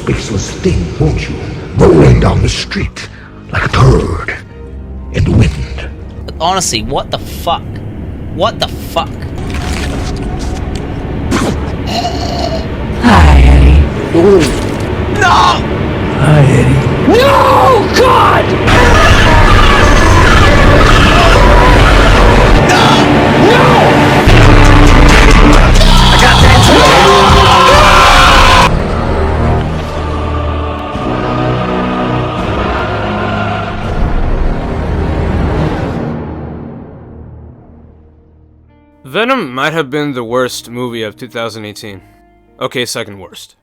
spaceless thing, won't you? Rolling down the street like a turd in the wind. But honestly, what the fuck? What the fuck? Hi, Eddie. No! Hi, Eddie. No! God! Venom might have been the worst movie of 2018. Okay, second worst.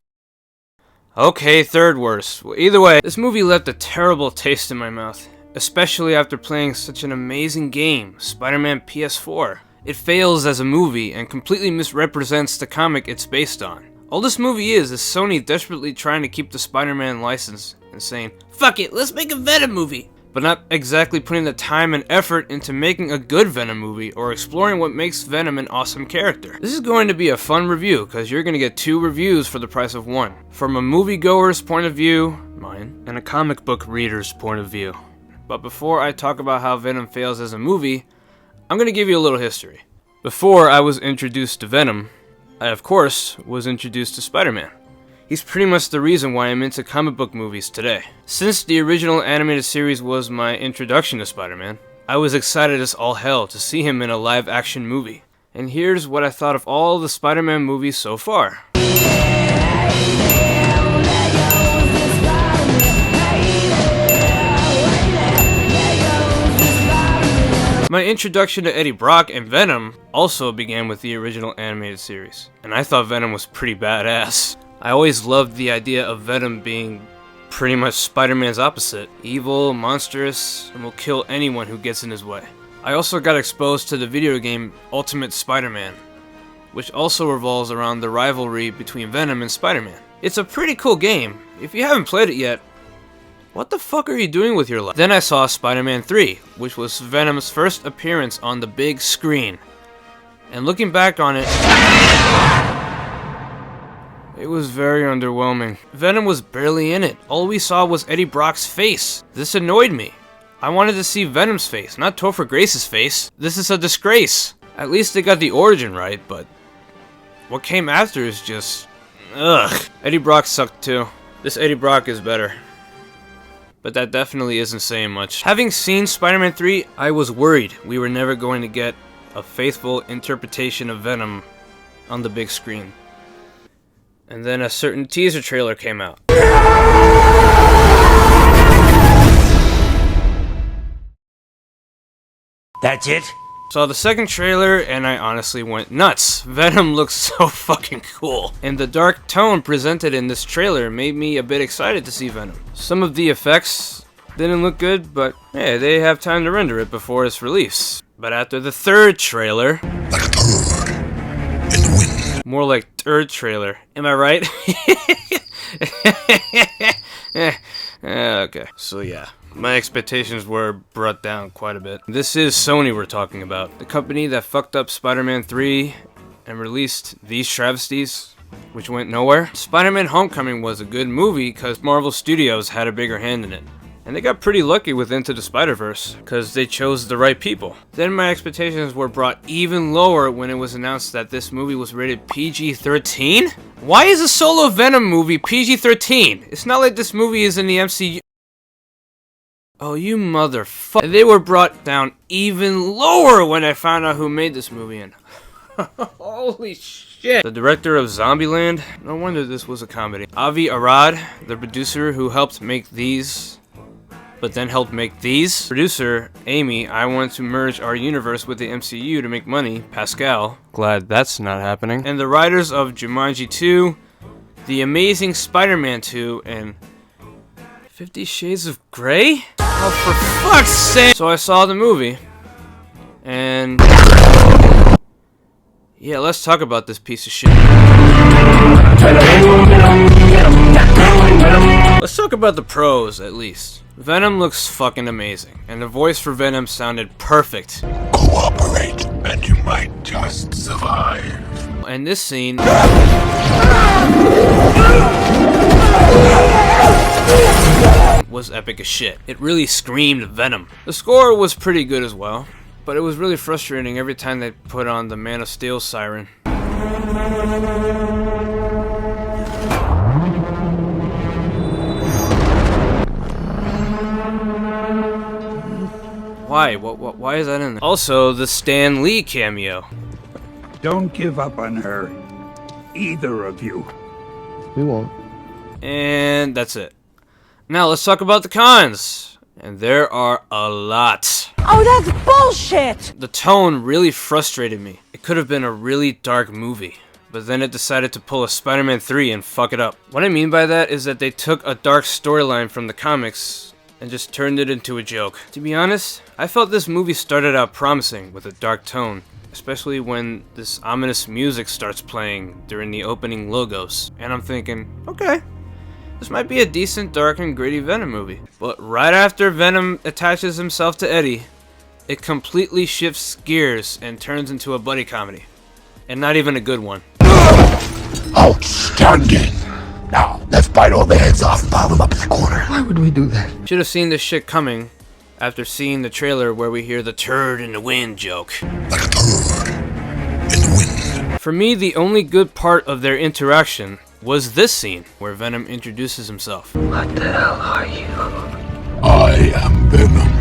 Okay, third worst. Well, either way, this movie left a terrible taste in my mouth, especially after playing such an amazing game, Spider-Man PS4. It fails as a movie and completely misrepresents the comic it's based on. All this movie is Sony desperately trying to keep the Spider-Man license and saying, "Fuck it, let's make a Venom movie," but not exactly putting the time and effort into making a good Venom movie or exploring what makes Venom an awesome character. This is going to be a fun review because you're going to get 2 reviews for the price of 1. From a moviegoer's point of view, mine, and a comic book reader's point of view. But before I talk about how Venom fails as a movie, I'm going to give you a little history. Before I was introduced to Venom, I of course was introduced to Spider-Man. He's pretty much the reason why I'm into comic book movies today. Since the original animated series was my introduction to Spider-Man, I was excited as all hell to see him in a live-action movie. And here's what I thought of all the Spider-Man movies so far. My introduction to Eddie Brock and Venom also began with the original animated series, and I thought Venom was pretty badass. I always loved the idea of Venom being pretty much Spider-Man's opposite. Evil, monstrous, and will kill anyone who gets in his way. I also got exposed to the video game Ultimate Spider-Man, which also revolves around the rivalry between Venom and Spider-Man. It's a pretty cool game. If you haven't played it yet, what the fuck are you doing with your life? Then I saw Spider-Man 3, which was Venom's first appearance on the big screen. And looking back on it, it was very underwhelming. Venom was barely in it. All we saw was Eddie Brock's face. This annoyed me. I wanted to see Venom's face, not Topher Grace's face. This is a disgrace. At least they got the origin right, but what came after is just... ugh. Eddie Brock sucked too. This Eddie Brock is better. But that definitely isn't saying much. Having seen Spider-Man 3, I was worried we were never going to get a faithful interpretation of Venom on the big screen. And then a certain teaser trailer came out. That's it? Saw the second trailer and I honestly went nuts. Venom looks so fucking cool. And the dark tone presented in this trailer made me a bit excited to see Venom. Some of the effects didn't look good, but hey, they have time to render it before its release. But after the third trailer... like a turd in the wind. More like third trailer. Am I right? Okay, so yeah. My expectations were brought down quite a bit. This is Sony we're talking about. The company that fucked up Spider-Man 3 and released these travesties, which went nowhere. Spider-Man Homecoming was a good movie because Marvel Studios had a bigger hand in it. And they got pretty lucky with Into the Spider-Verse because they chose the right people. Then my expectations were brought even lower when it was announced that this movie was rated PG-13? Why is a solo Venom movie PG-13? It's not like this movie is in the MCU. Oh, you motherfucker. And they were brought down even lower when I found out who made this movie in. Holy shit. The director of Zombieland? No wonder this was a comedy. Avi Arad, the producer who helped make these, but then helped make these. Producer, Amy, I want to merge our universe with the MCU to make money. Pascal, glad that's not happening. And the writers of Jumanji 2, The Amazing Spider-Man 2, and 50 Shades of Grey? Oh, for fuck's sake! So I saw the movie, and yeah, let's talk about this piece of shit. Let's talk about the pros, at least. Venom looks fucking amazing, and the voice for Venom sounded perfect. Cooperate, and you might just survive. And this scene... was epic as shit. It really screamed Venom. The score was pretty good as well, but it was really frustrating every time they put on the Man of Steel siren. Why? Why is that in there? Also, the Stan Lee cameo. Don't give up on her. Either of you. We won't. And that's it. Now let's talk about the cons. And there are a lot. Oh, that's bullshit! The tone really frustrated me. It could have been a really dark movie, but then it decided to pull a Spider-Man 3 and fuck it up. What I mean by that is that they took a dark storyline from the comics and just turned it into a joke. To be honest, I felt this movie started out promising with a dark tone, especially when this ominous music starts playing during the opening logos. And I'm thinking, okay, this might be a decent dark and gritty Venom movie. But right after Venom attaches himself to Eddie, it completely shifts gears and turns into a buddy comedy. And not even a good one. Outstanding! Now, let's bite all the heads off and pile them up in the corner. Why would we do that? Should have seen this shit coming after seeing the trailer where we hear the turd in the wind joke. Like a turd in the wind. For me, the only good part of their interaction was this scene where Venom introduces himself. What the hell are you? I am Venom,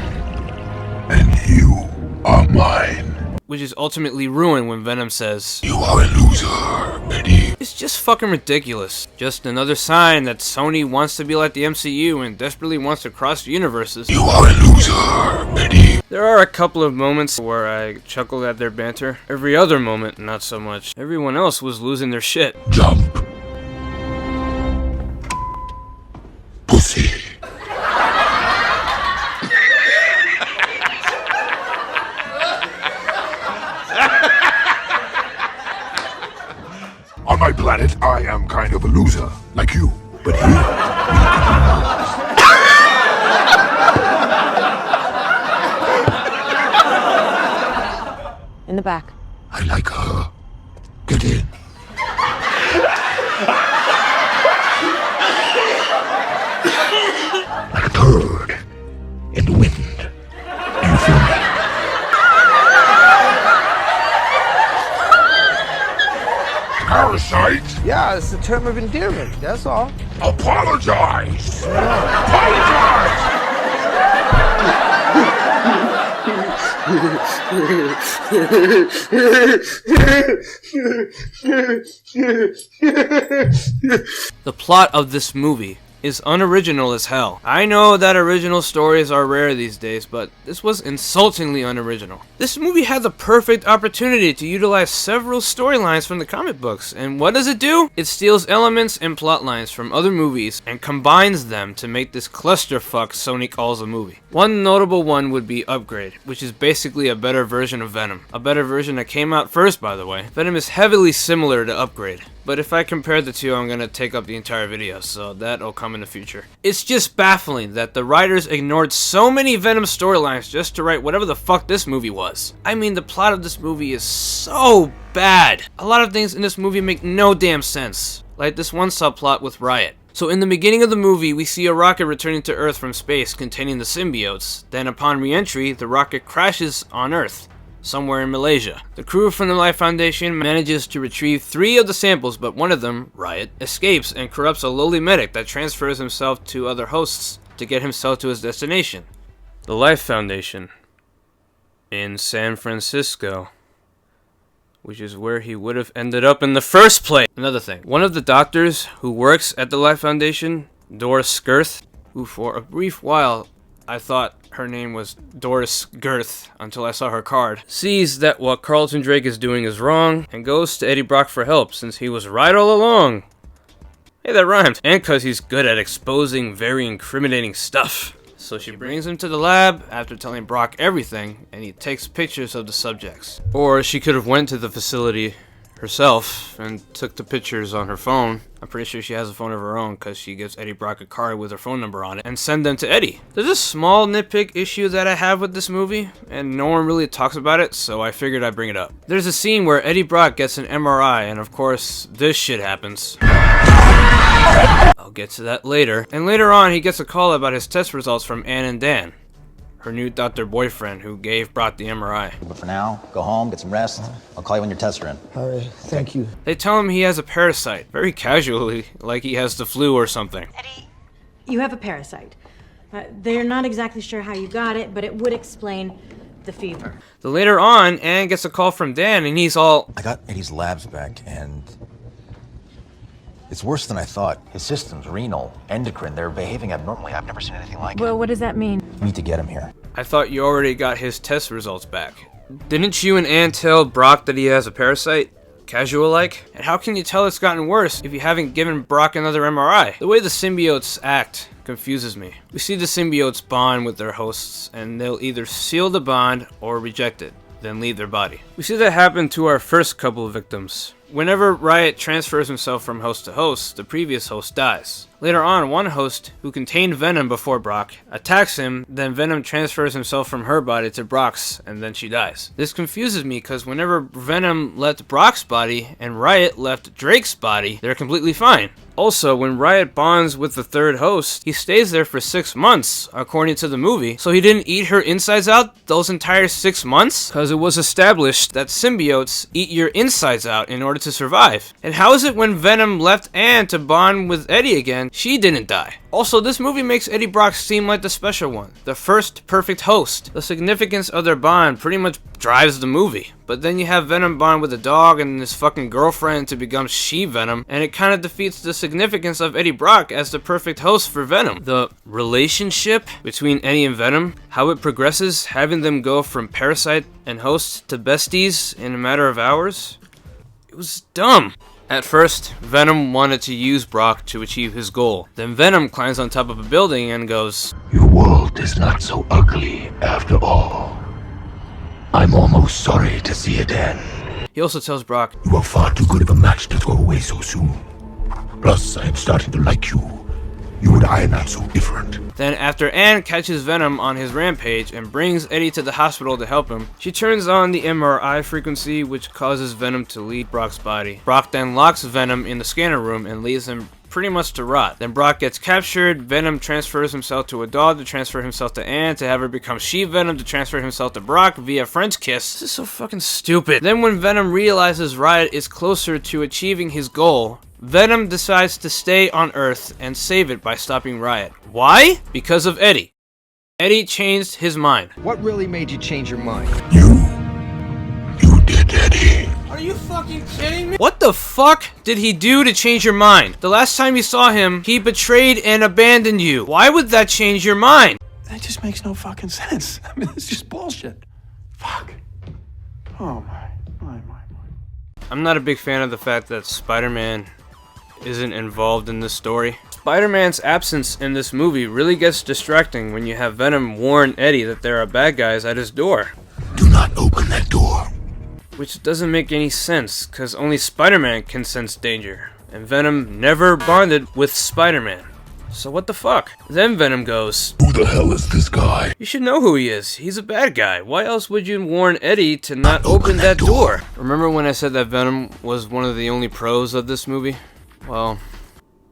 and you are mine. Which is ultimately ruined when Venom says, You are a loser, Eddie. it's just fucking ridiculous. Just another sign that Sony wants to be like the MCU and desperately wants to cross universes. You are a loser, Eddie. There are a couple of moments where I chuckled at their banter. Every other moment, not so much. Everyone else was losing their shit. Jump. Pussy. On my planet, I am kind of a loser, like you. But here, In the back. I like her. Get in. Like a turd in the wind. Do you feel me? Parasite? Yeah, it's a term of endearment, that's all. Apologize! Apologize! The plot of this movie is unoriginal as hell. I know that original stories are rare these days, but this was insultingly unoriginal. This movie had the perfect opportunity to utilize several storylines from the comic books, and what does it do? It steals elements and plot lines from other movies and combines them to make this clusterfuck Sony calls a movie. One notable one would be Upgrade, which is basically a better version of Venom. A better version that came out first, by the way. Venom is heavily similar to Upgrade, but if I compare the two, I'm gonna take up the entire video, so that'll come in the future. It's just baffling that the writers ignored so many Venom storylines just to write whatever the fuck this movie was. I mean, the plot of this movie is so bad. A lot of things in this movie make no damn sense. Like this one subplot with Riot. So in the beginning of the movie, we see a rocket returning to Earth from space containing the symbiotes. Then upon re-entry, the rocket crashes on Earth, somewhere in Malaysia. The crew from the Life Foundation manages to retrieve 3 of the samples, but one of them, Riot, escapes and corrupts a lowly medic that transfers himself to other hosts to get himself to his destination. The Life Foundation in San Francisco, which is where he would have ended up in the first place. Another thing, one of the doctors who works at the Life Foundation, Doris Girth, who for a brief while I thought her name was Doris Girth until I saw her card, sees that what Carlton Drake is doing is wrong and goes to Eddie Brock for help since he was right all along. Hey, that rhymed. And because he's good at exposing very incriminating stuff. So she brings him to the lab after telling Brock everything, and he takes pictures of the subjects. Or she could have went to the facility herself and took the pictures on her phone. I'm pretty sure she has a phone of her own because she gives Eddie Brock a card with her phone number on it and send them to Eddie. There's a small nitpick issue that I have with this movie, and no one really talks about it, so I figured I'd bring it up. There's a scene where Eddie Brock gets an MRI, and of course, this shit happens. I'll get to that later. And later on, he gets a call about his test results from Ann and Dan, her new doctor boyfriend who gave Brock the MRI. But for now, go home, get some rest. I'll call you when your tests are in. All right, thank you. They tell him he has a parasite, very casually, like he has the flu or something. Eddie, you have a parasite. They're not exactly sure how you got it, but it would explain the fever. Then later on, Ann gets a call from Dan, and he's all, I got Eddie's labs back, and it's worse than I thought. His systems, renal, endocrine, they're behaving abnormally. I've never seen anything like it. Well, what does that mean? We need to get him here. I thought you already got his test results back. Didn't you and Ann tell Brock that he has a parasite? Casual-like? And how can you tell it's gotten worse if you haven't given Brock another MRI? The way the symbiotes act confuses me. We see the symbiotes bond with their hosts, and they'll either seal the bond or reject it, then leave their body. We see that happen to our first couple of victims. Whenever Riot transfers himself from host to host, the previous host dies. Later on, one host, who contained Venom before Brock, attacks him, then Venom transfers himself from her body to Brock's, and then she dies. This confuses me because whenever Venom left Brock's body and Riot left Drake's body, they're completely fine. Also, when Riot bonds with the third host, he stays there for 6 months, according to the movie. So he didn't eat her insides out those entire 6 months? Because it was established that symbiotes eat your insides out in order to survive. And how is it when Venom left Ann to bond with Eddie again, she didn't die? Also, this movie makes Eddie Brock seem like the special one, the first perfect host. The significance of their bond pretty much drives the movie. But then you have Venom bond with a dog and his fucking girlfriend to become She-Venom, and it kind of defeats the significance of Eddie Brock as the perfect host for Venom. The relationship between Eddie and Venom, how it progresses, having them go from parasite and host to besties in a matter of hours, it was dumb. At first, Venom wanted to use Brock to achieve his goal. Then Venom climbs on top of a building and goes, Your world is not so ugly after all. I'm almost sorry to see it end. He also tells Brock, You are far too good of a match to throw away so soon. Plus, I am starting to like you. You and I are not so different. Then after Ann catches Venom on his rampage and brings Eddie to the hospital to help him, she turns on the MRI frequency, which causes Venom to leave Brock's body. Brock then locks Venom in the scanner room and leaves him pretty much to rot. Then Brock gets captured, Venom transfers himself to a dog to transfer himself to Ann, to have her become She-Venom to transfer himself to Brock via French kiss. This is so fucking stupid. Then when Venom realizes Riot is closer to achieving his goal, Venom decides to stay on Earth and save it by stopping Riot. Why? Because of Eddie. Eddie changed his mind. What really made you change your mind? You did, Eddie. Are you fucking kidding me? What the fuck did he do to change your mind? The last time you saw him, he betrayed and abandoned you. Why would that change your mind? That just makes no fucking sense. I mean, it's just bullshit. Fuck. Oh my. I'm not a big fan of the fact that Spider-Man isn't involved in this story. Spider-Man's absence in this movie really gets distracting when you have Venom warn Eddie that there are bad guys at his door. Do not open that door. Which doesn't make any sense, because only Spider-Man can sense danger, and Venom never bonded with Spider-Man. So what the fuck? Then Venom goes, Who the hell is this guy? You should know who he is. He's a bad guy. Why else would you warn Eddie to not open that door? Remember when I said that Venom was one of the only pros of this movie? Well,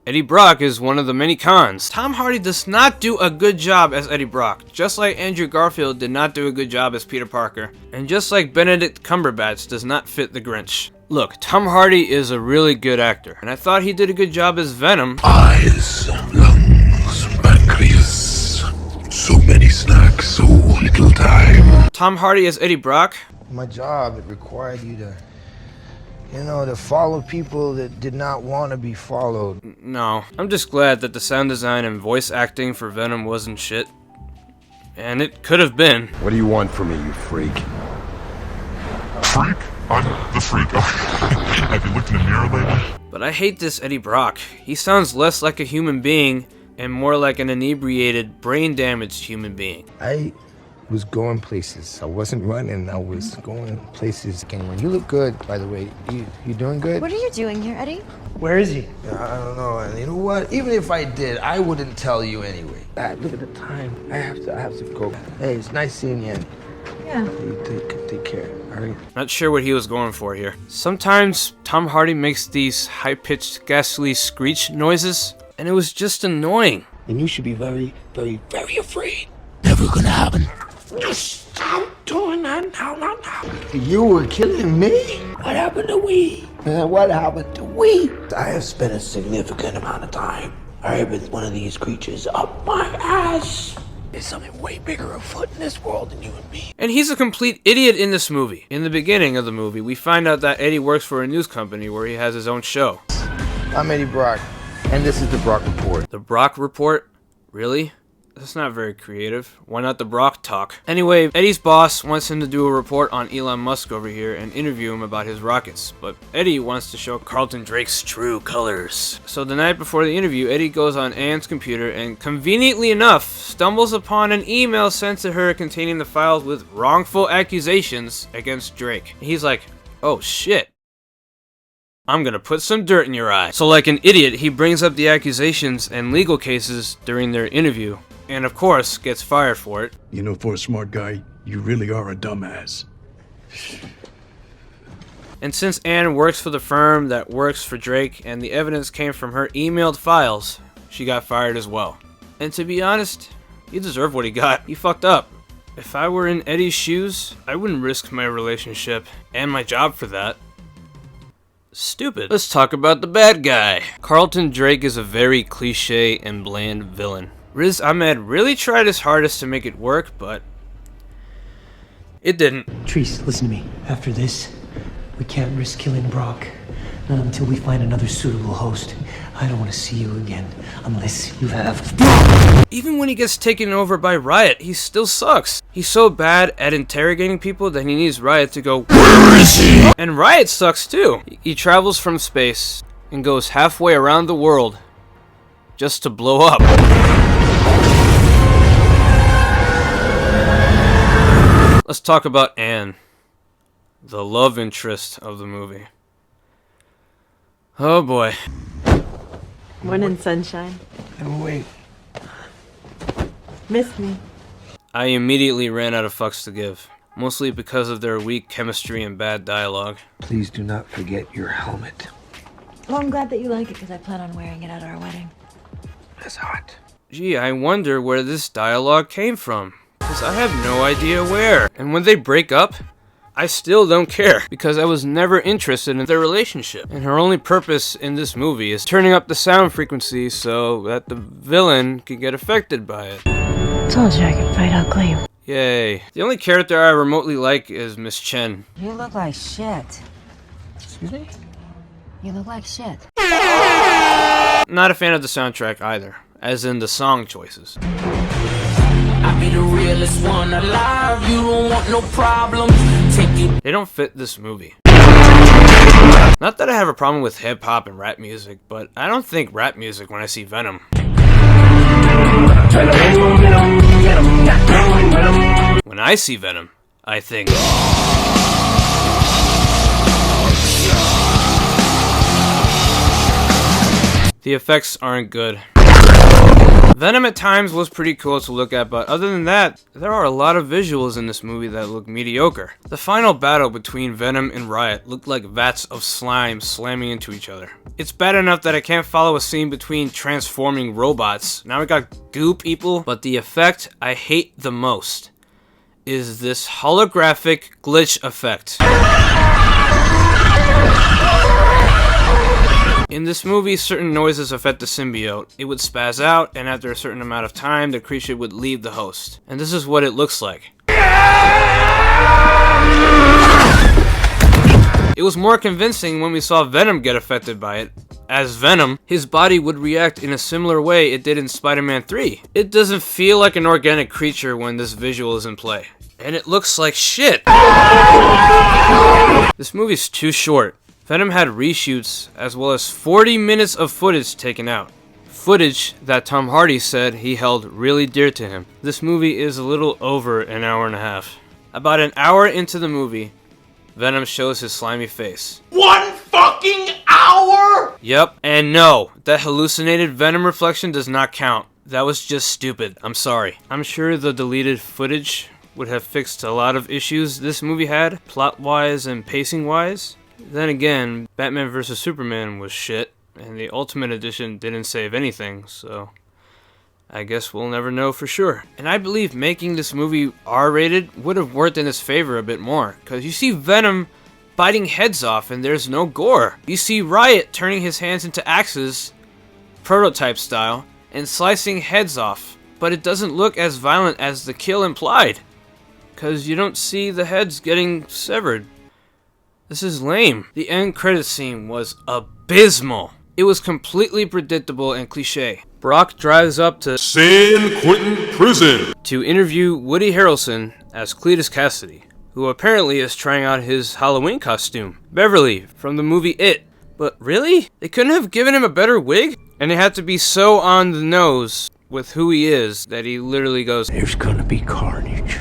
Eddie Brock is one of the many cons. Tom Hardy does not do a good job as Eddie Brock, just like Andrew Garfield did not do a good job as Peter Parker, and just like Benedict Cumberbatch does not fit the Grinch. Look, Tom Hardy is a really good actor, and I thought he did a good job as Venom. Eyes, lungs, pancreas. So many snacks, so little time. Tom Hardy as Eddie Brock? My job, it required you to, to follow people that did not want to be followed. No. I'm just glad that the sound design and voice acting for Venom wasn't shit. And it could have been. What do you want from me, you freak? Freak? I'm the freak. Have you looked in the mirror lately? But I hate this Eddie Brock. He sounds less like a human being and more like an inebriated, brain-damaged human being. I was going places. I wasn't running. I was going places. And when you look good, by the way, you doing good? What are you doing here, Eddie? Where is he? I don't know. And you know what? Even if I did, I wouldn't tell you anyway. Look at the time. I have to go. Hey, it's nice seeing you. Yeah. You take care. All right. Not sure what he was going for here. Sometimes Tom Hardy makes these high-pitched, ghastly screech noises. and it was just annoying. And you should be very, very, very afraid. Never gonna happen. Just stop doing that now. You were killing me? What happened to we? What happened to we? I have spent a significant amount of time with one of these creatures up my ass. There's something way bigger afoot in this world than you and me. And he's a complete idiot in this movie. In the beginning of the movie, we find out that Eddie works for a news company where he has his own show. I'm Eddie Brock, and this is the Brock Report. The Brock Report? Really? That's not very creative. Why not the Brock talk? Anyway, Eddie's boss wants him to do a report on Elon Musk over here and interview him about his rockets, but Eddie wants to show Carlton Drake's true colors. So the night before the interview, Eddie goes on Anne's computer and, conveniently enough, stumbles upon an email sent to her containing the files with wrongful accusations against Drake. He's like, oh shit. I'm gonna put some dirt in your eye. So like an idiot, he brings up the accusations and legal cases during their interview, and of course, gets fired for it. You know, for a smart guy, you really are a dumbass. And since Anne works for the firm that works for Drake, and the evidence came from her emailed files, she got fired as well. And to be honest, he deserved what he got. He fucked up. If I were in Eddie's shoes, I wouldn't risk my relationship and my job for that. Stupid. Let's talk about the bad guy. Carlton Drake is a very cliche and bland villain. Riz Ahmed really tried his hardest to make it work, but it didn't. Treese, listen to me. After this, we can't risk killing Brock. Not until we find another suitable host. I don't want to see you again, unless you have... Even when he gets taken over by Riot, he still sucks. He's so bad at interrogating people that he needs Riot to go, "Where is he?" And Riot sucks too. He travels from space and goes halfway around the world just to blow up. Let's talk about Anne, the love interest of the movie. Oh boy. Morning, sunshine. I'm awake. Missed me. I immediately ran out of fucks to give, mostly because of their weak chemistry and bad dialogue. Please do not forget your helmet. Well, I'm glad that you like it because I plan on wearing it at our wedding. That's hot. Gee, I wonder where this dialogue came from, because I have no idea where. And when they break up, I still don't care, because I was never interested in their relationship. And her only purpose in this movie is turning up the sound frequency so that the villain can get affected by it. Told you I can fight ugly. Yay. The only character I remotely like is Miss Chen. You look like shit. Excuse me? You look like shit. Not a fan of the soundtrack either, as in the song choices. I be the realest one alive. You don't want no problems. They don't fit this movie. Not that I have a problem with hip-hop and rap music, but I don't think rap music when I see Venom. When I see Venom, I think... The effects aren't good. Venom at times was pretty cool to look at, but other than that, there are a lot of visuals in this movie that look mediocre. The final battle between Venom and Riot looked like vats of slime slamming into each other. It's bad enough that I can't follow a scene between transforming robots. Now we got goo people, but the effect I hate the most is this holographic glitch effect. In this movie, certain noises affect the symbiote. It would spaz out, and after a certain amount of time, the creature would leave the host. And this is what it looks like. It was more convincing when we saw Venom get affected by it. As Venom, his body would react in a similar way it did in Spider-Man 3. It doesn't feel like an organic creature when this visual is in play. And it looks like shit. This movie's too short. Venom had reshoots, as well as 40 minutes of footage taken out. Footage that Tom Hardy said he held really dear to him. This movie is a little over an hour and a half. About an hour into the movie, Venom shows his slimy face. 1 fucking hour?! Yep, and no, that hallucinated Venom reflection does not count. That was just stupid. I'm sorry. I'm sure the deleted footage would have fixed a lot of issues this movie had, plot-wise and pacing-wise. Then again, Batman vs. Superman was shit. and the Ultimate Edition didn't save anything, so I guess we'll never know for sure. And I believe making this movie R-rated would have worked in his favor a bit more, because you see Venom biting heads off and there's no gore. You see Riot turning his hands into axes, prototype style, and slicing heads off, but it doesn't look as violent as the kill implied, because you don't see the heads getting severed. This is lame. The end credits scene was abysmal. It was completely predictable and cliche. Brock drives up to San Quentin Prison to interview Woody Harrelson as Cletus Cassidy, who apparently is trying out his Halloween costume, Beverly, from the movie It. But really? They couldn't have given him a better wig? And it had to be so on the nose with who he is that he literally goes, "There's gonna be carnage."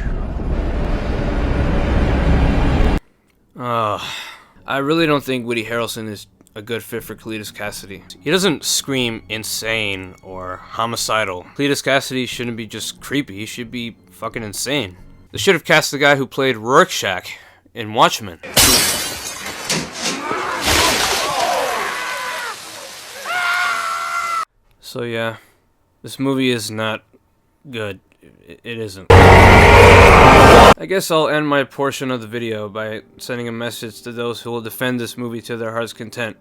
I really don't think Woody Harrelson is a good fit for Cletus Cassidy. He doesn't scream insane or homicidal. Cletus Cassidy shouldn't be just creepy, he should be fucking insane. They should have cast the guy who played Rorschach in Watchmen. So yeah, this movie is not good. It isn't. I guess I'll end my portion of the video by sending a message to those who will defend this movie to their heart's content.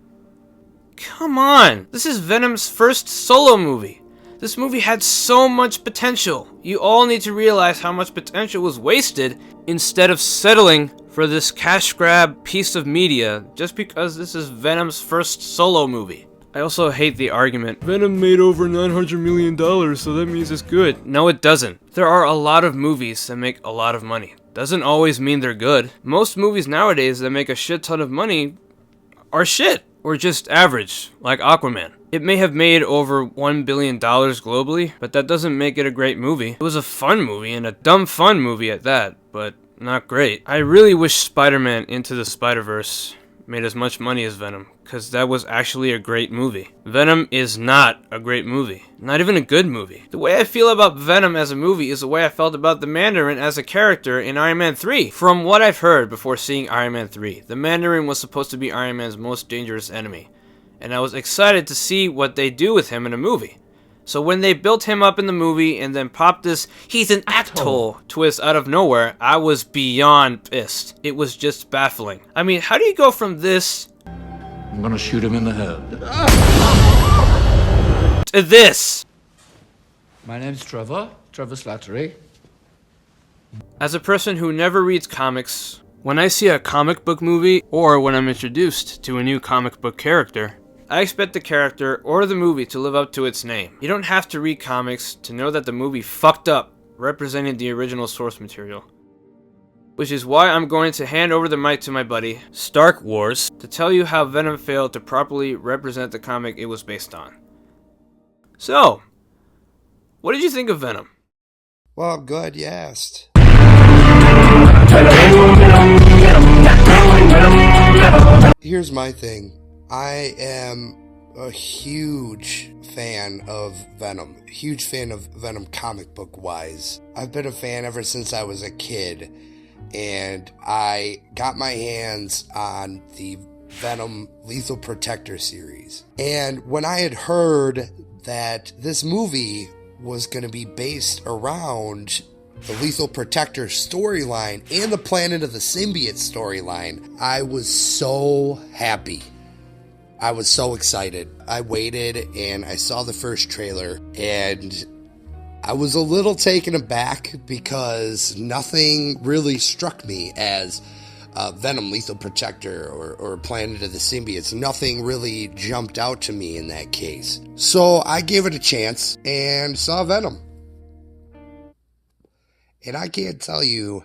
Come on! This is Venom's first solo movie. This movie had so much potential. You all need to realize how much potential was wasted instead of settling for this cash grab piece of media just because this is Venom's first solo movie. I also hate the argument, Venom made over $900 million, so that means it's good. No, it doesn't. There are a lot of movies that make a lot of money. Doesn't always mean they're good. Most movies nowadays that make a shit ton of money are shit, or just average, like Aquaman. It may have made over $1 billion globally, but that doesn't make it a great movie. It was a fun movie, and a dumb fun movie at that, but not great. I really wish Spider-Man Into the Spider-Verse made as much money as Venom, because that was actually a great movie. Venom is not a great movie. Not even a good movie. The way I feel about Venom as a movie is the way I felt about the Mandarin as a character in Iron Man 3. From what I've heard before seeing Iron Man 3, the Mandarin was supposed to be Iron Man's most dangerous enemy, and I was excited to see what they do with him in a movie. So when they built him up in the movie and then popped this "he's an atoll" twist out of nowhere, I was beyond pissed. It was just baffling. I mean, how do you go from this I'm gonna shoot him in the head. to this? My name's Trevor Slattery. As a person who never reads comics, when I see a comic book movie or when I'm introduced to a new comic book character, I expect the character or the movie to live up to its name. You don't have to read comics to know that the movie fucked up representing the original source material. Which is why I'm going to hand over the mic to my buddy, Stark Wars, to tell you how Venom failed to properly represent the comic it was based on. So, what did you think of Venom? Well, I'm glad you asked. Here's my thing. I am a huge fan of Venom. Huge fan of Venom comic book wise. I've been a fan ever since I was a kid, and I got my hands on the Venom Lethal Protector series. And when I had heard that this movie was going to be based around the Lethal Protector storyline and the Planet of the Symbiote storyline, I was so happy. I was so excited. I waited and I saw the first trailer and I was a little taken aback because nothing really struck me as Venom Lethal Protector or Planet of the Symbiotes. Nothing really jumped out to me in that case. So I gave it a chance and saw Venom. And I can't tell you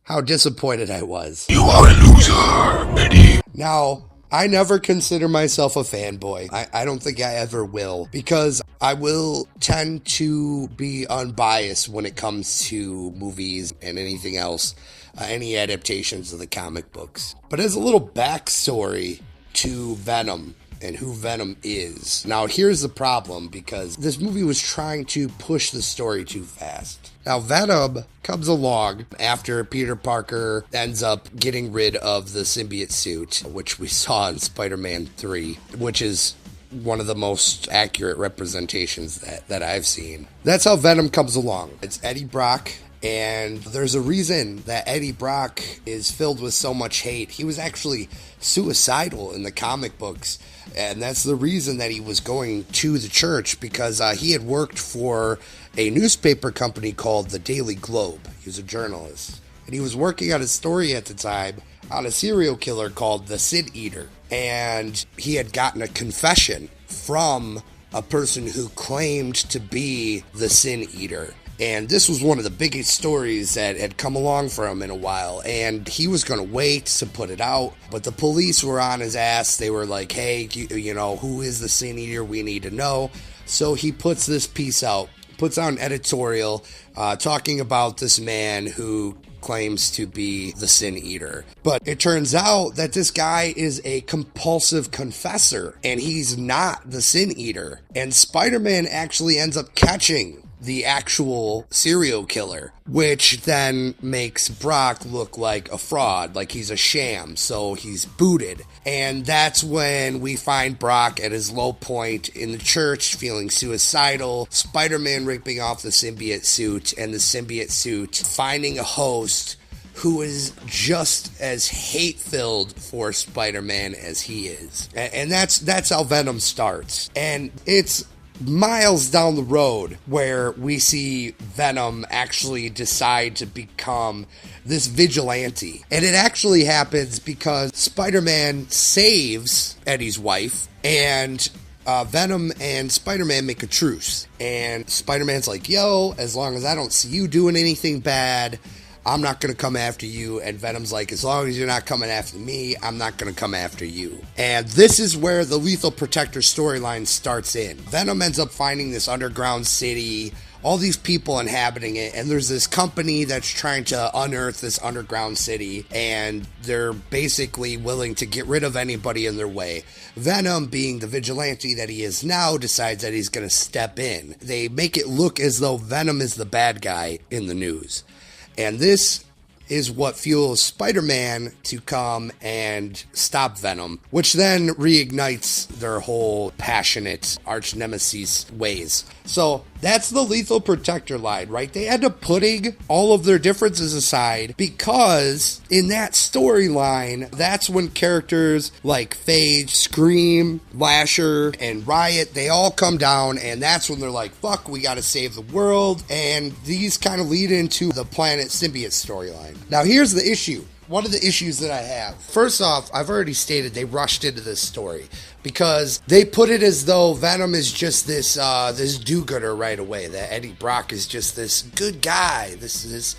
how disappointed I was. You are a loser, Eddie. Now, I never consider myself a fanboy. I don't think I ever will, because I will tend to be unbiased when it comes to movies and anything else, any adaptations of the comic books. But as a little backstory to Venom, and who Venom is. Now, here's the problem, because this movie was trying to push the story too fast. Now, Venom comes along after Peter Parker ends up getting rid of the symbiote suit, which we saw in Spider-Man 3, which is one of the most accurate representations that I've seen. That's how Venom comes along. It's Eddie Brock. And there's a reason that Eddie Brock is filled with so much hate. He was actually suicidal in the comic books. And that's the reason that he was going to the church, because he had worked for a newspaper company called the Daily Globe. He was a journalist. And he was working on a story at the time on a serial killer called the Sin Eater. And he had gotten a confession from a person who claimed to be the Sin Eater. And this was one of the biggest stories that had come along for him in a while. And he was going to wait to put it out. But the police were on his ass. They were like, hey, you know, who is the Sin Eater? We need to know. So he puts this piece out, puts out an editorial talking about this man who claims to be the Sin Eater. But it turns out that this guy is a compulsive confessor, and he's not the Sin Eater. And Spider-Man actually ends up catching the actual serial killer, which then makes Brock look like a fraud, like he's a sham, so he's booted. And that's when we find Brock at his low point in the church, feeling suicidal, Spider-Man ripping off the symbiote suit, and the symbiote suit finding a host who is just as hate-filled for Spider-Man as he is. And that's how Venom starts. And it's miles down the road where we see Venom actually decide to become this vigilante. And it actually happens because Spider-Man saves Eddie's wife, and Venom and Spider-Man make a truce. And Spider-Man's like, yo, as long as I don't see you doing anything bad, I'm not going to come after you. And Venom's like, as long as you're not coming after me, I'm not going to come after you. And this is where the Lethal Protector storyline starts in. Venom ends up finding this underground city, all these people inhabiting it, and there's this company that's trying to unearth this underground city, and they're basically willing to get rid of anybody in their way. Venom, being the vigilante that he is now, decides that he's going to step in. They make it look as though Venom is the bad guy in the news. And this is what fuels Spider-Man to come and stop Venom, which then reignites their whole passionate arch nemesis ways. So that's the Lethal Protector line, right? They end up putting all of their differences aside because in that storyline, that's when characters like Phage, Scream, Lasher, and Riot, they all come down, and that's when they're like, fuck, we gotta save the world. And these kind of lead into the Planet Symbiote storyline. Now here's the issue. One of the issues that I have. First off, I've already stated they rushed into this story because they put it as though Venom is just this do-gooder right away. That Eddie Brock is just this good guy, this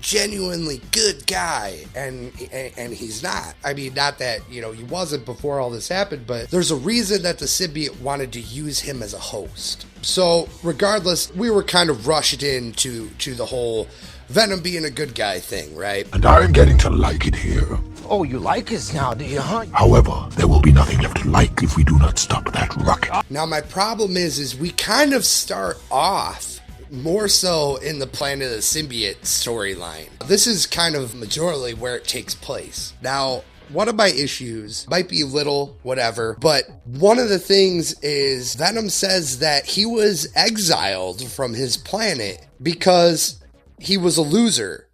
genuinely good guy, and he's not. I mean, not that he wasn't before all this happened, but there's a reason that the symbiote wanted to use him as a host. So regardless, we were kind of rushed into the whole Venom being a good guy thing, right? And I'm getting to like it here. Oh, you like us now, do you, huh? However, there will be nothing left to like if we do not stop that rocket. Now, my problem is we kind of start off more so in the Planet of the Symbiote storyline. This is kind of majorly where it takes place. Now, one of my issues might be little, whatever, but one of the things is Venom says that he was exiled from his planet because he was a loser,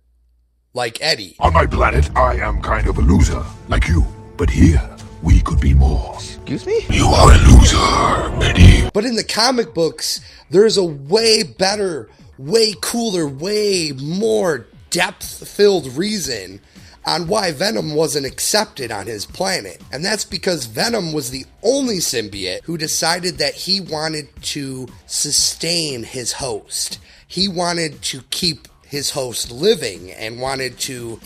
like Eddie. On my planet, I am kind of a loser, like you. But here, we could be more. Excuse me? You are a loser, Eddie. But in the comic books, there's a way better, way cooler, way more depth-filled reason on why Venom wasn't accepted on his planet. And that's because Venom was the only symbiote who decided that he wanted to sustain his host. He wanted to keep his host living and wanted to,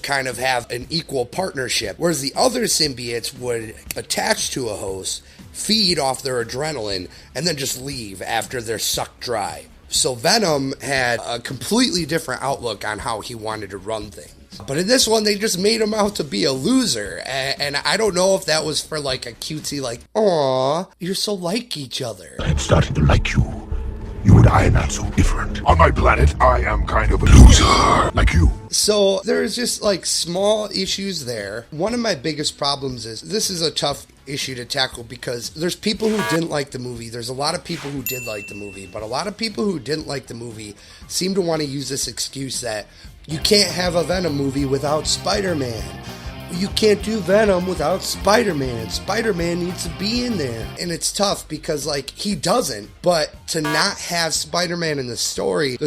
kind of have an equal partnership. Whereas the other symbiotes would attach to a host, feed off their adrenaline, and then just leave after they're sucked dry. So Venom had a completely different outlook on how he wanted to run things. But in this one, they just made him out to be a loser. And I don't know if that was for like a cutesy, like, aw, you're so like each other. I'm starting to like you. You and I are not so different. On my planet, I am kind of a loser, like you. So there's just like small issues there. One of my biggest problems is this is a tough issue to tackle because there's people who didn't like the movie. There's a lot of people who did like the movie, but a lot of people who didn't like the movie seem to want to use this excuse that you can't have a Venom movie without Spider-Man. You can't do Venom without Spider-Man. Spider-Man needs to be in there. And it's tough because, like, he doesn't. But to not have Spider-Man in the story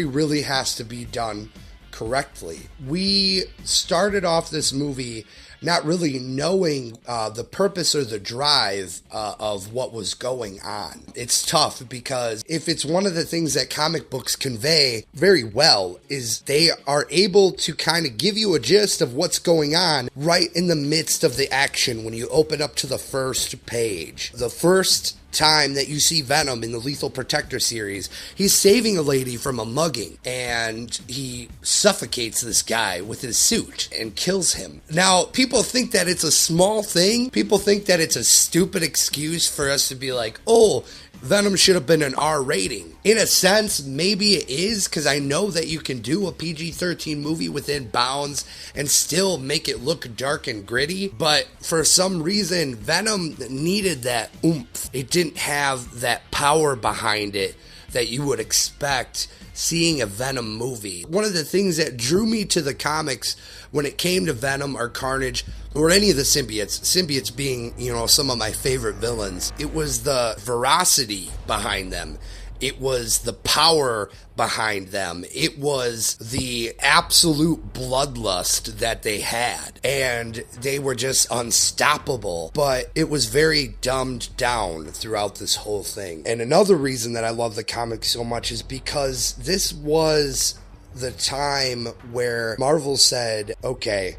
really has to be done correctly. We started off this movie not really knowing the purpose or the drive of what was going on. It's tough because if it's one of the things that comic books convey very well is they are able to kind of give you a gist of what's going on right in the midst of the action when you open up to the first page. The first time that you see Venom in the Lethal Protector series, he's saving a lady from a mugging and he suffocates this guy with his suit and kills him. Now, people think that it's a small thing. People think that it's a stupid excuse for us to be like, oh, Venom should have been an R rating. In a sense, maybe it is, because I know that you can do a PG-13 movie within bounds and still make it look dark and gritty, but for some reason, Venom needed that oomph. It didn't have that power behind it that you would expect seeing a Venom movie. One of the things that drew me to the comics when it came to Venom or Carnage or any of the symbiotes being, you know, some of my favorite villains, it was the veracity behind them. It was the power behind them. It was the absolute bloodlust that they had. And they were just unstoppable. But it was very dumbed down throughout this whole thing. And another reason that I love the comic so much is because this was the time where Marvel said, okay,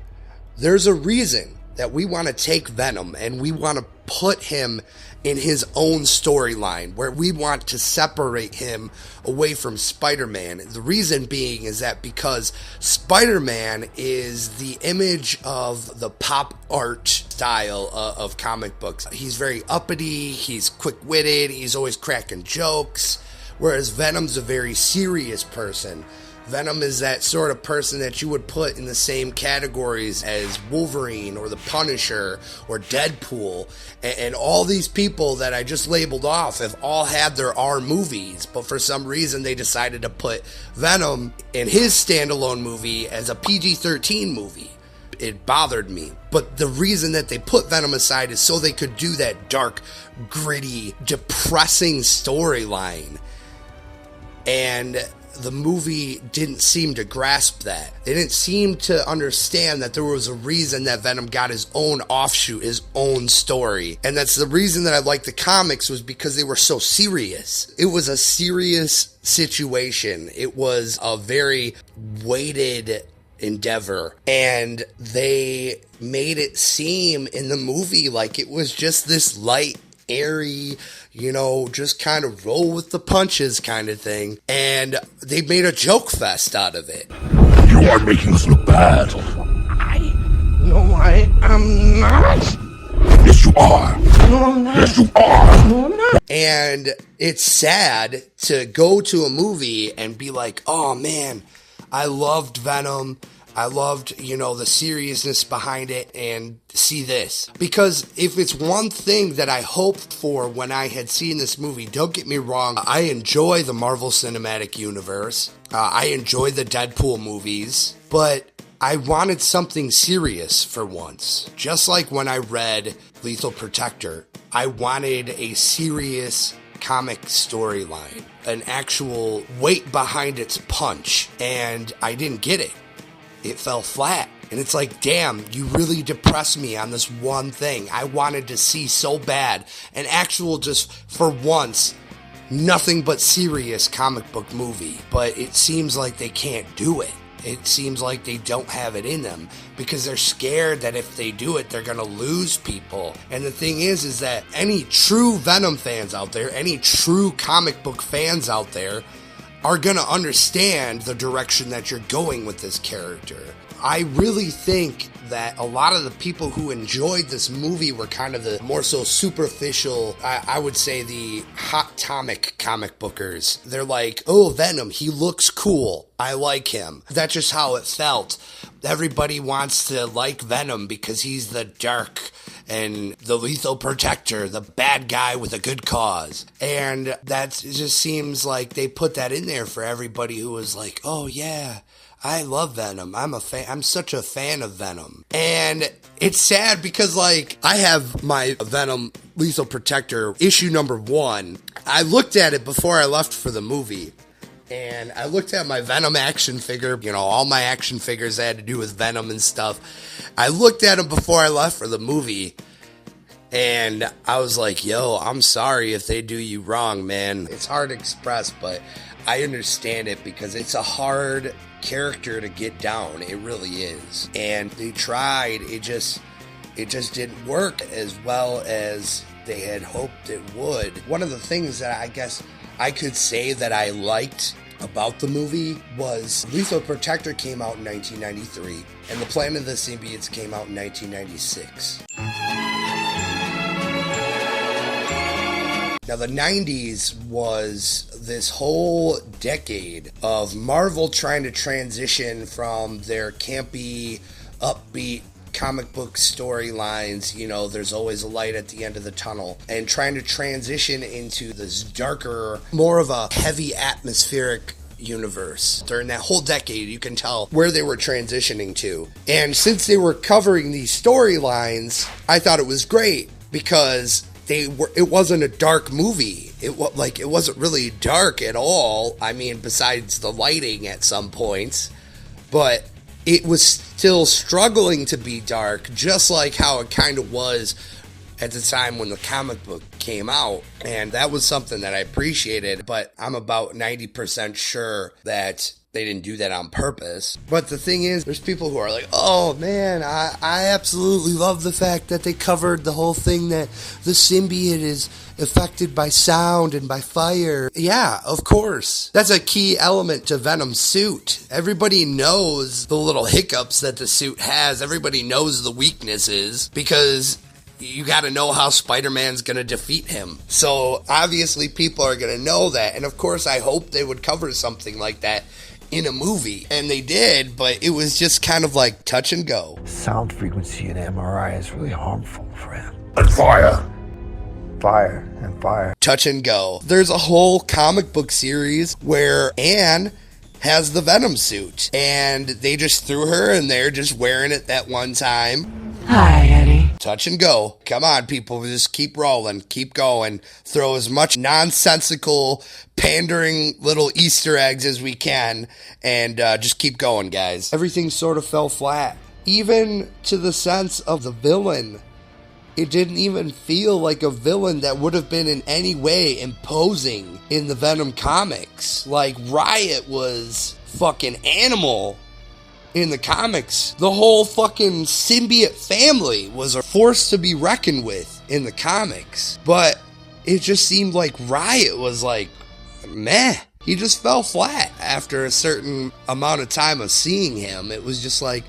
there's a reason that we want to take Venom and we want to put him in his own storyline where we want to separate him away from Spider-Man. The reason being is that because Spider-Man is the image of the pop art style of comic books. He's very uppity, he's quick-witted, he's always cracking jokes, whereas Venom's a very serious person. Venom is that sort of person that you would put in the same categories as Wolverine or the Punisher or Deadpool. And all these people that I just labeled off have all had their R movies, but for some reason they decided to put Venom in his standalone movie as a PG-13 movie. It bothered me. But the reason that they put Venom aside is so they could do that dark, gritty, depressing storyline. And the movie didn't seem to grasp that. They didn't seem to understand that there was a reason that Venom got his own offshoot, his own story. And that's the reason that I liked the comics, was because they were so serious. It was a serious situation. It was a very weighted endeavor. And they made it seem in the movie like it was just this light, airy, you know, just kind of roll with the punches kind of thing. And they made a joke fest out of it. You are making us look bad. No, I am not. Yes, you are. No, I'm not. Yes, you are. No, I'm not. And it's sad to go to a movie and be like, oh man, I loved Venom. I loved, you know, the seriousness behind it, and see this. Because if it's one thing that I hoped for when I had seen this movie, don't get me wrong, I enjoy the Marvel Cinematic Universe. I enjoy the Deadpool movies, but I wanted something serious for once. Just like when I read Lethal Protector, I wanted a serious comic storyline, an actual weight behind its punch, and I didn't get it. It fell flat. And it's like, damn, you really depressed me on this one thing. I wanted to see so bad an actual, just for once, nothing but serious comic book movie. But it seems like they can't do it. It seems like they don't have it in them because they're scared that if they do it, they're going to lose people. And the thing is that any true Venom fans out there, any true comic book fans out there, are going to understand the direction that you're going with this character. I really think that a lot of the people who enjoyed this movie were kind of the more so superficial, I would say the hot comic bookers. They're like, oh, Venom, he looks cool. I like him. That's just how it felt. Everybody wants to like Venom because he's the dark and the lethal protector, the bad guy with a good cause. And that just seems like they put that in there for everybody who was like, oh yeah, I love Venom. I'm such a fan of Venom. And it's sad because, like, I have my Venom Lethal Protector issue number 1. I looked at it before I left for the movie. And I looked at my Venom action figure, you know, all my action figures that had to do with Venom and stuff. I looked at them before I left for the movie. And I was like, yo, I'm sorry if they do you wrong, man. It's hard to express, but I understand it because it's a hard character to get down. It really is. And they tried. It just didn't work as well as they had hoped it would. One of the things that I guess I could say that I liked about the movie was Lethal Protector came out in 1993 and The Planet of the Symbiotes came out in 1996. Now, the 90s was this whole decade of Marvel trying to transition from their campy, upbeat comic book storylines, you know, there's always a light at the end of the tunnel, and trying to transition into this darker, more of a heavy atmospheric universe. During that whole decade, you can tell where they were transitioning to. And since they were covering these storylines, I thought it was great because it wasn't a dark movie. It wasn't really dark at all. I mean, besides the lighting at some points, but it was still struggling to be dark, just like how it kind of was at the time when the comic book came out. And that was something that I appreciated, but I'm about 90% sure that they didn't do that on purpose. But the thing is, there's people who are like, oh man, I absolutely love the fact that they covered the whole thing that the symbiote is affected by sound and by fire. Yeah, of course. That's a key element to Venom's suit. Everybody knows the little hiccups that the suit has. Everybody knows the weaknesses because you gotta know how Spider-Man's gonna defeat him. So obviously people are gonna know that. And of course I hope they would cover something like that in a movie. And they did, but it was just kind of like touch and go. Sound frequency in MRI is really harmful for him. And fire. Fire and fire. Touch and go. There's a whole comic book series where Anne has the Venom suit. And they just threw her in there just wearing it that one time. Hi, Eddie. Touch and go. Come on, people. Just keep rolling. Keep going. Throw as much nonsensical, pandering little Easter eggs as we can. And just keep going, guys. Everything sort of fell flat. Even to the sense of the villain. It didn't even feel like a villain that would have been in any way imposing in the Venom comics. Like, Riot was fucking animal in the comics. The whole fucking symbiote family was a force to be reckoned with in the comics. But it just seemed like Riot was like, meh. He just fell flat after a certain amount of time of seeing him. It was just like,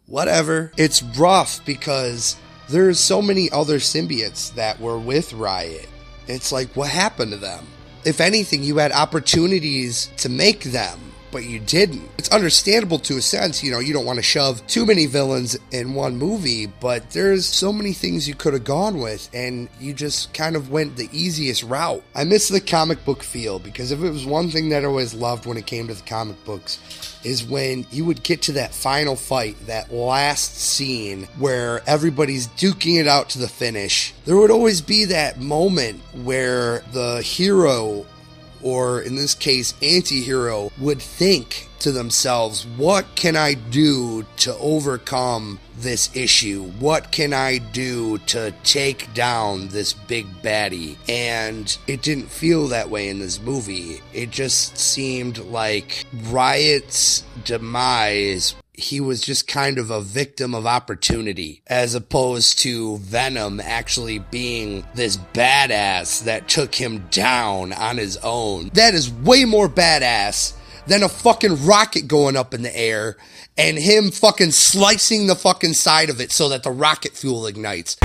whatever. It's rough because there's so many other symbiotes that were with Riot. It's like, what happened to them? If anything, you had opportunities to make them, but you didn't. It's understandable to a sense, you know, you don't want to shove too many villains in one movie, but there's so many things you could have gone with, and you just kind of went the easiest route. I miss the comic book feel, because if it was one thing that I always loved when it came to the comic books, is when you would get to that final fight, that last scene where everybody's duking it out to the finish. There would always be that moment where the hero, or in this case, anti-hero, would think to themselves, what can I do to overcome this issue? What can I do to take down this big baddie? And it didn't feel that way in this movie. It just seemed like Riot's demise, he was just kind of a victim of opportunity, as opposed to Venom actually being this badass that took him down on his own. That is way more badass then a fucking rocket going up in the air, and him fucking slicing the fucking side of it so that the rocket fuel ignites.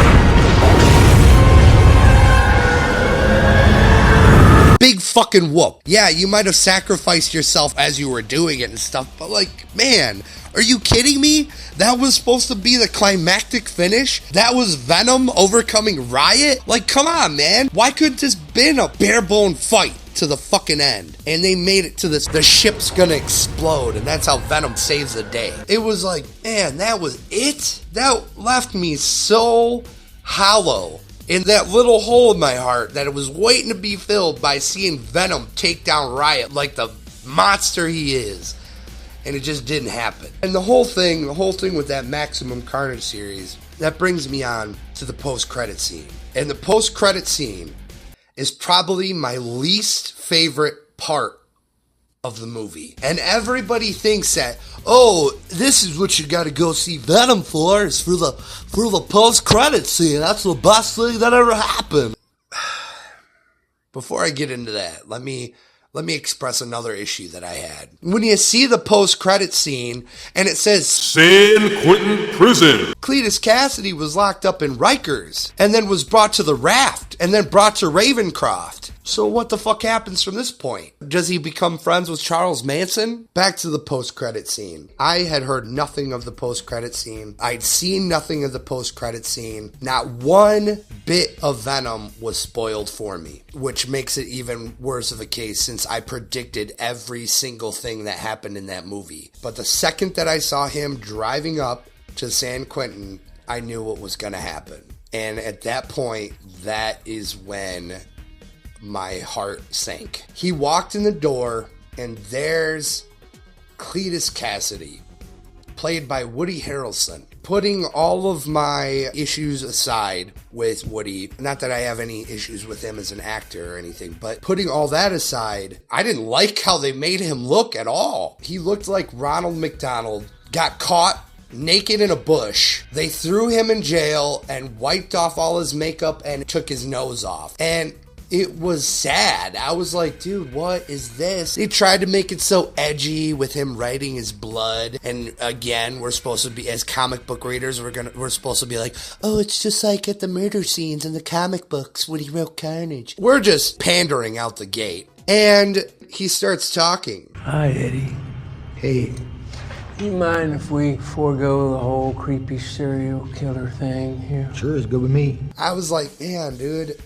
Big fucking whoop. Yeah, you might have sacrificed yourself as you were doing it and stuff, but like, man, are you kidding me? That was supposed to be the climactic finish? That was Venom overcoming Riot? Like, come on, man. Why couldn't this been a bare-bone fight to the fucking end? And they made it to this, the ship's gonna explode, and that's how Venom saves the day. It was like, man, that was it? That left me so hollow in that little hole in my heart that it was waiting to be filled by seeing Venom take down Riot like the monster he is. And it just didn't happen. And the whole thing with that Maximum Carnage series, that brings me on to the post-credit scene. And the post-credit scene is probably my least favorite part of the movie. And everybody thinks that, oh, this is what you gotta go see Venom for, is for the post-credit scene. That's the best thing that ever happened. Before I get into that, let me express another issue that I had. When you see the post-credit scene, and it says, San Quentin Prison. Cletus Cassidy was locked up in Rikers, and then was brought to the Raft, and then brought to Ravencroft. So what the fuck happens from this point? Does he become friends with Charles Manson? Back to the post-credit scene. I had heard nothing of the post-credit scene. I'd seen nothing of the post-credit scene. Not one bit of Venom was spoiled for me, which makes it even worse of a case since I predicted every single thing that happened in that movie. But the second that I saw him driving up to San Quentin, I knew what was gonna happen. And at that point, that is when my heart sank. He walked in the door, and there's Cletus Cassidy, played by Woody Harrelson. Putting all of my issues aside with Woody, not that I have any issues with him as an actor or anything, but putting all that aside, I didn't like how they made him look at all. He looked like Ronald McDonald got caught naked in a bush. They threw him in jail and wiped off all his makeup and took his nose off. And it was sad. I was like, dude, what is this? They tried to make it so edgy with him writing his blood. And again, we're supposed to be, as comic book readers, we're supposed to be like, oh, it's just like at the murder scenes in the comic books when he wrote Carnage. We're just pandering out the gate. And he starts talking. Hi, Eddie. Hey, you mind if we forego the whole creepy serial killer thing here? Sure, it's good with me. I was like, man, dude,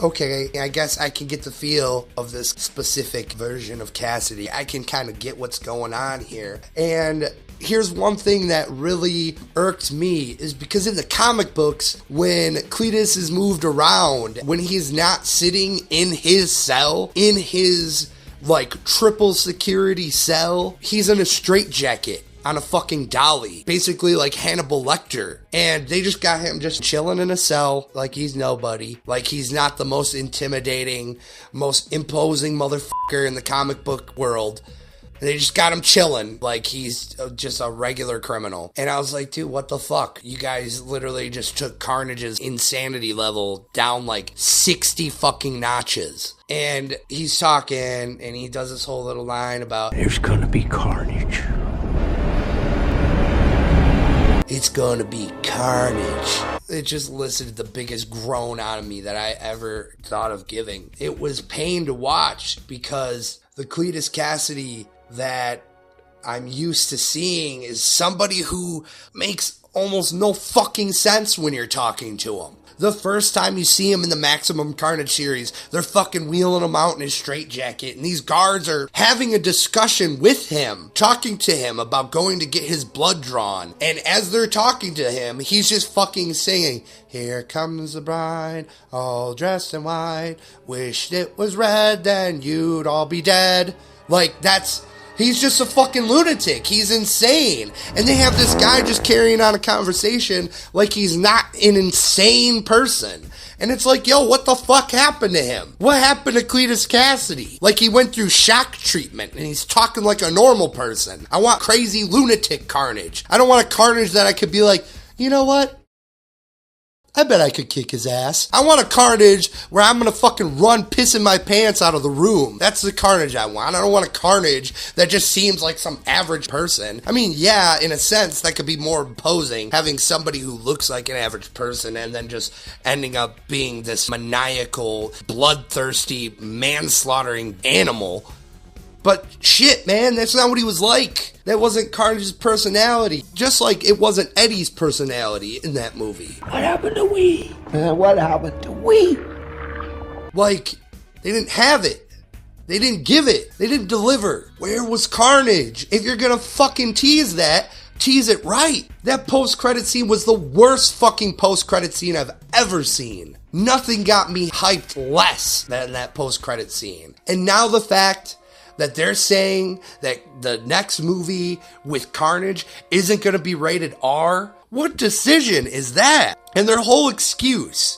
okay, I guess I can get the feel of this specific version of Cassidy. I can kind of get what's going on here. And here's one thing that really irked me is because in the comic books, when Cletus is moved around, when he's not sitting in his cell, in his like triple security cell, he's in a straitjacket on a fucking dolly, basically like Hannibal Lecter. And they just got him just chilling in a cell like he's nobody, like he's not the most intimidating, most imposing motherfucker in the comic book world. And they just got him chilling like he's just a regular criminal. And I was like, dude, what the fuck? You guys literally just took Carnage's insanity level down like 60 fucking notches. And he's talking and he does this whole little line about, there's gonna be carnage. It's gonna be carnage. It just elicited the biggest groan out of me that I ever thought of giving. It was pain to watch because the Cletus Cassidy that I'm used to seeing is somebody who makes almost no fucking sense when you're talking to him. The first time you see him in the Maximum Carnage series, they're fucking wheeling him out in his straitjacket, and these guards are having a discussion with him, talking to him about going to get his blood drawn. And as they're talking to him, he's just fucking singing, here comes the bride, all dressed in white, wished it was red, then you'd all be dead. Like, he's just a fucking lunatic. He's insane. And they have this guy just carrying on a conversation like he's not an insane person. And it's like, yo, what the fuck happened to him? What happened to Cletus Cassidy? Like he went through shock treatment and he's talking like a normal person. I want crazy lunatic Carnage. I don't want a Carnage that I could be like, you know what? I bet I could kick his ass. I want a Carnage where I'm gonna fucking run pissing my pants out of the room. That's the Carnage I want. I don't want a Carnage that just seems like some average person. I mean, yeah, in a sense, that could be more imposing, having somebody who looks like an average person and then just ending up being this maniacal, bloodthirsty, manslaughtering animal. But shit, man, that's not what he was like. That wasn't Carnage's personality. Just like it wasn't Eddie's personality in that movie. What happened to we? What happened to we? Like, they didn't have it. They didn't give it. They didn't deliver. Where was Carnage? If you're gonna fucking tease that, tease it right. That post-credit scene was the worst fucking post-credit scene I've ever seen. Nothing got me hyped less than that post-credit scene. And now the fact that they're saying that the next movie with Carnage isn't going to be rated R? What decision is that? And their whole excuse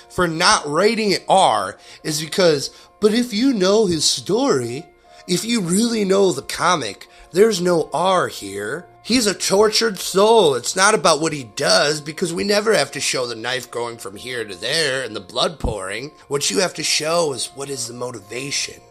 for not rating it R is because, but if you know his story, if you really know the comic, there's no R here. He's a tortured soul. It's not about what he does because we never have to show the knife going from here to there and the blood pouring. What you have to show is what is the motivation.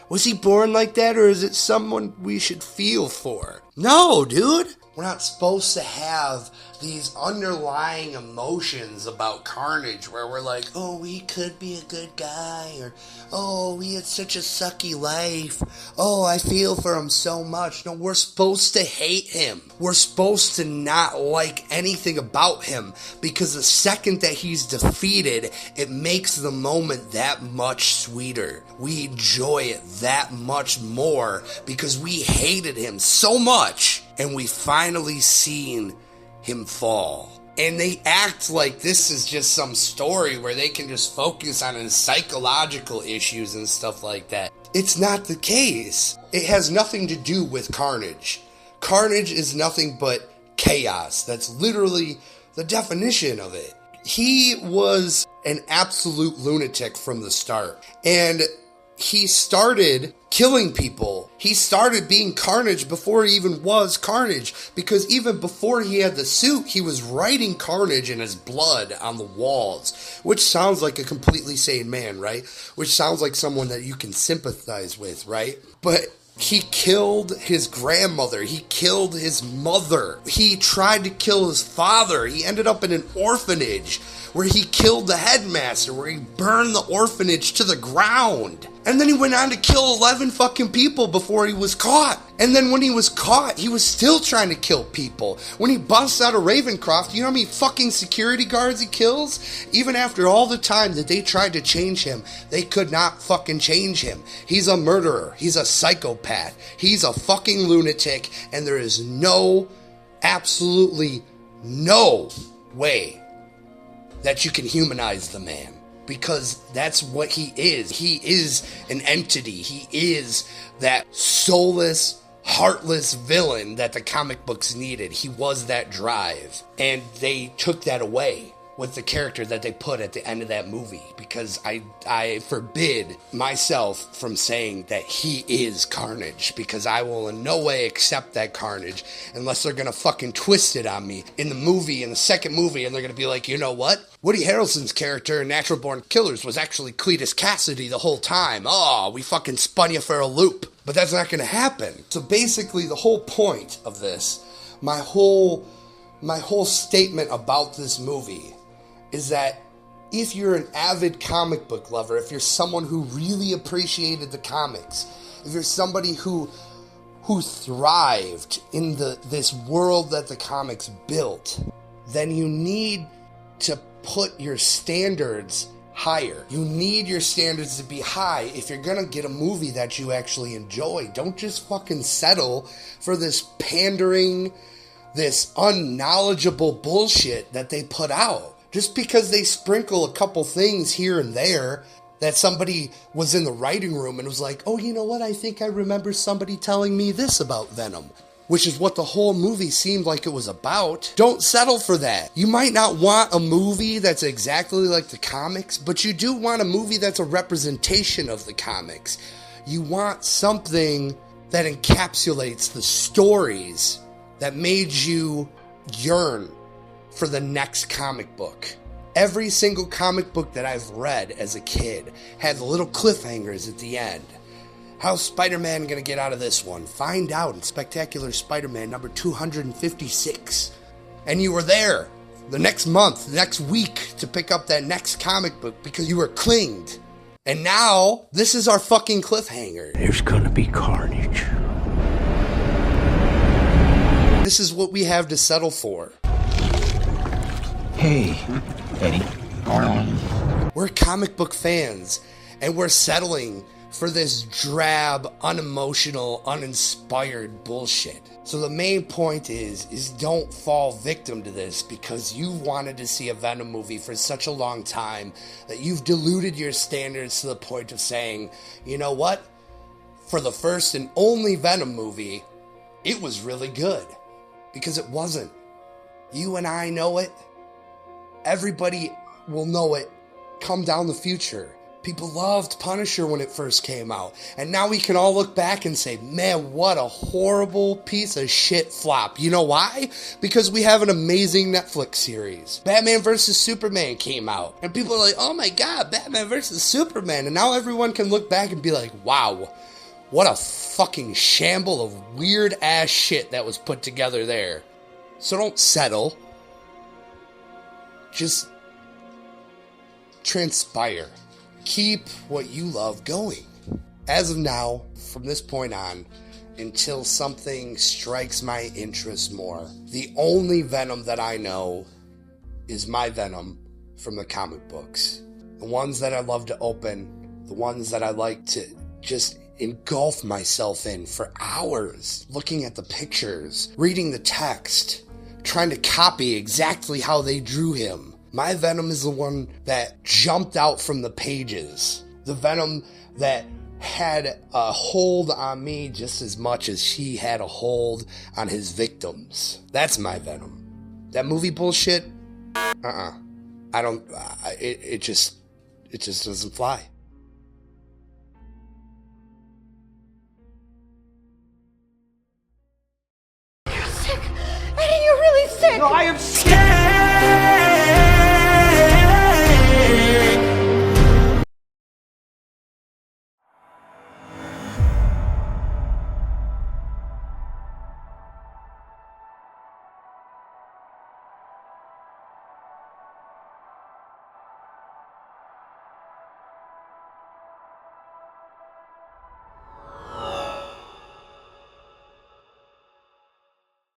Was he born like that or is it someone we should feel for? No, dude. We're not supposed to have these underlying emotions about Carnage where we're like, oh, he could be a good guy, or oh, he had such a sucky life. Oh, I feel for him so much. No, we're supposed to hate him. We're supposed to not like anything about him because the second that he's defeated, it makes the moment that much sweeter. We enjoy it that much more because we hated him so much. And we finally seen him fall. And they act like this is just some story where they can just focus on his psychological issues and stuff like that. It's not the case. It has nothing to do with Carnage. Carnage is nothing but chaos. That's literally the definition of it. He was an absolute lunatic from the start. And he started killing people. He started being Carnage before he even was Carnage, because even before he had the suit, he was writing Carnage in his blood on the walls, which sounds like a completely sane man, right? Which sounds like someone that you can sympathize with, right? But he killed his grandmother. He killed his mother. He tried to kill his father. He ended up in an orphanage where he killed the headmaster, where he burned the orphanage to the ground. And then he went on to kill 11 fucking people before he was caught. And then when he was caught, he was still trying to kill people. When he busts out of Ravencroft, you know how many fucking security guards he kills? Even after all the time that they tried to change him, they could not fucking change him. He's a murderer. He's a psychopath. He's a fucking lunatic. And there is absolutely no way that you can humanize the man, because that's what he is. He is an entity. He is that soulless, heartless villain that the comic books needed. He was that drive, and they took that away with the character that they put at the end of that movie, because I forbid myself from saying that he is Carnage, because I will in no way accept that Carnage unless they're gonna fucking twist it on me in the movie, in the second movie, and they're gonna be like, you know what? Woody Harrelson's character in Natural Born Killers was actually Cletus Cassidy the whole time. Oh, we fucking spun you for a loop. But that's not gonna happen. So basically the whole point of this, my whole statement about this movie is that if you're an avid comic book lover, if you're someone who really appreciated the comics, if you're somebody who thrived in this world that the comics built, then you need to put your standards higher. You need your standards to be high if you're gonna get a movie that you actually enjoy. Don't just fucking settle for this pandering, this unknowledgeable bullshit that they put out. Just because they sprinkle a couple things here and there that somebody was in the writing room and was like, oh, you know what? I think I remember somebody telling me this about Venom, which is what the whole movie seemed like it was about. Don't settle for that. You might not want a movie that's exactly like the comics, but you do want a movie that's a representation of the comics. You want something that encapsulates the stories that made you yearn for the next comic book. Every single comic book that I've read as a kid had little cliffhangers at the end. How's Spider-Man gonna get out of this one? Find out in Spectacular Spider-Man number 256. And you were there the next month, the next week to pick up that next comic book because you were clinged. And now, this is our fucking cliffhanger. There's gonna be carnage. This is what we have to settle for. Hey, Eddie. We're comic book fans, and we're settling for this drab, unemotional, uninspired bullshit. So the main point is don't fall victim to this because you wanted to see a Venom movie for such a long time that you've diluted your standards to the point of saying, you know what? For the first and only Venom movie, it was really good. Because it wasn't. You and I know it. Everybody will know it come down the future. People loved Punisher when it first came out. And now we can all look back and say, man, what a horrible piece of shit flop. You know why? Because we have an amazing Netflix series. Batman vs. Superman came out. And people are like, oh my god, Batman vs. Superman. And now everyone can look back and be like, wow, what a fucking shamble of weird ass shit that was put together there. So don't settle. Just transpire. Keep what you love going. As of now, from this point on, until something strikes my interest more, the only Venom that I know is my Venom from the comic books. The ones that I love to open, the ones that I like to just engulf myself in for hours, looking at the pictures, reading the text, trying to copy exactly how they drew him. My Venom is the one that jumped out from the pages. The Venom that had a hold on me just as much as he had a hold on his victims. That's my Venom. That movie bullshit, I don't, it just doesn't fly. You're sick. Eddie, you're really sick. No, I am scared.